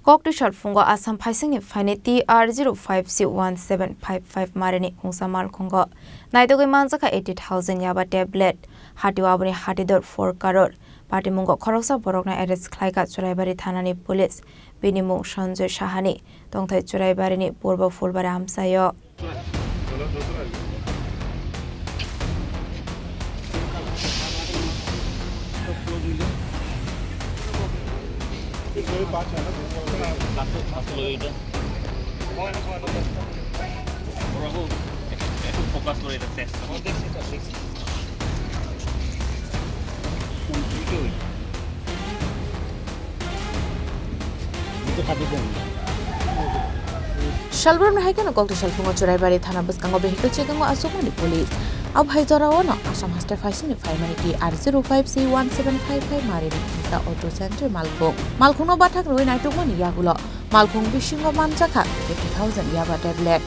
KhongsaMalkhungo Assam Phaisingni Phainai TR05C-1755 Marini KhongsaMalkhungo Naitogoi Manjakha 80,000 YabaTablet Hatiwabuni Hatidor 4Crore Patimungo Khorang Borokna arrest Khlaika Churaibari Thanani Police Binimung Sanjay Shahani Tongthai Churaibarini Purba Fulbari Amsayo Shalbram Hakan of KhongsaMalkhungo Churaibari Thana Buskango vehicle checking Asumani police. Ab Haizarawana, Assam has to Phaisingni Phainai TR05C-1755 Marini the Auto Center Malkhungo Batak Ruin I took money Yagula Malkhung Bishingo Manjakha 50,000 YabaTablet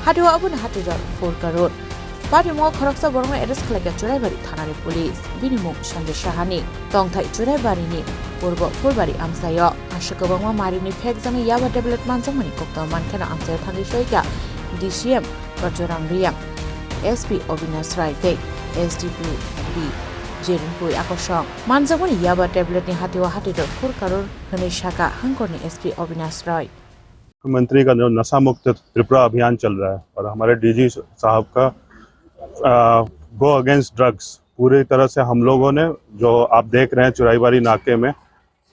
Hatiwabuni Hatidor 4Crore Patimo Khorang Borokna arrest Khlaika Churaibari Thanani Police Binimung Sanjay Shahani Tongthai Churaibarini Purba Fulbari Amsayo Ashakabangwa Marini Phaisingni YabaTablet Manjakha KhongsaMalkhungo Amsayo Thani Shoika DCM Rangni SP Obinas Raite SDP Jerinpui Akosong Manjakha YabaTablet ni Hatiwa Hatidor 4Crore Khani Shaka Hangkorni SP Obinas Rai मंत्री का जो नशा मुक्त त्रिपुरा अभियान चल रहा है और हमारे डीजी साहब का गो अगेंस्ट ड्रग्स पूरी तरह से हम लोगों ने जो आप देख रहे हैं चुराईबारी नाके में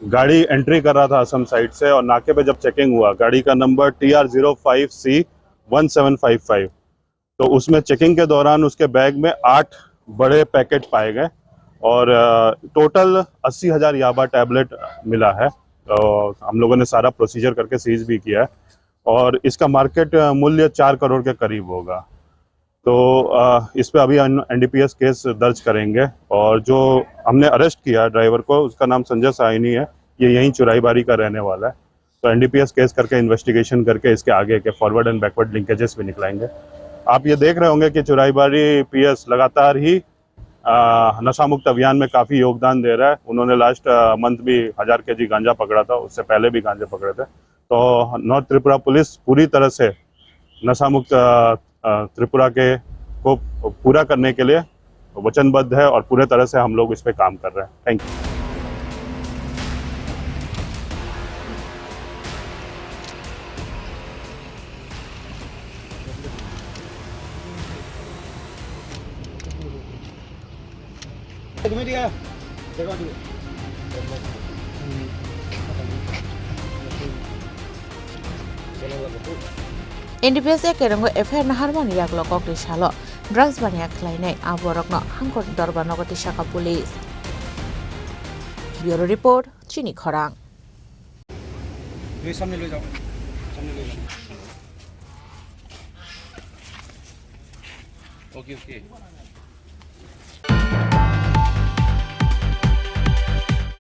गाड़ी एंट्री कर रहा था असम साइड से और नाके पे जब चेकिंग हुआ गाड़ी का नंबर TR05C-1755 तो उसमें चेकिंग के दौरान उसके बैग में 8 बड़े पैकेट पाए गए और टोटल 80,000 याबा टैबलेट मिला है। तो हम लोगों ने सारा प्रोसीजर करके सीज भी किया है और इसका मार्केट मूल्य 4 करोड़ के करीब होगा। तो इस पे अभी एनडीपीएस केस दर्ज करेंगे और जो हमने अरेस्ट किया ड्राइवर को उसका नाम संजय साइनी है, ये यहीं चुराईबारी का रहने वाला है। तो एनडीपीएस केस करके इन्वेस्टिगेशन करके इसके आगे के फॉरवर्ड एंड बैकवर्ड लिंकेजेस भी निकलाएंगे। आप ये देख रहे होंगे कि चुराईबारी पीएस लगातार ही नशा मुक्त अभियान में काफ़ी योगदान दे रहा है। उन्होंने लास्ट मंथ भी 1000 kg गांजा पकड़ा था, उससे पहले भी गांजे पकड़े थे। तो नॉर्थ त्रिपुरा पुलिस पूरी तरह से नशा मुक्त त्रिपुरा के को पूरा करने के लिए वचनबद्ध है और पूरे तरह से हम लोग इस पे काम कर रहे हैं। Thank you. NDPS Kerango FR Naharman Yaglo Kokli Shalo Drugs Bania Kleine Aborokno Hangkor Dorba Nogoti Shaka Police Bureau Report Chini Khorang Okay.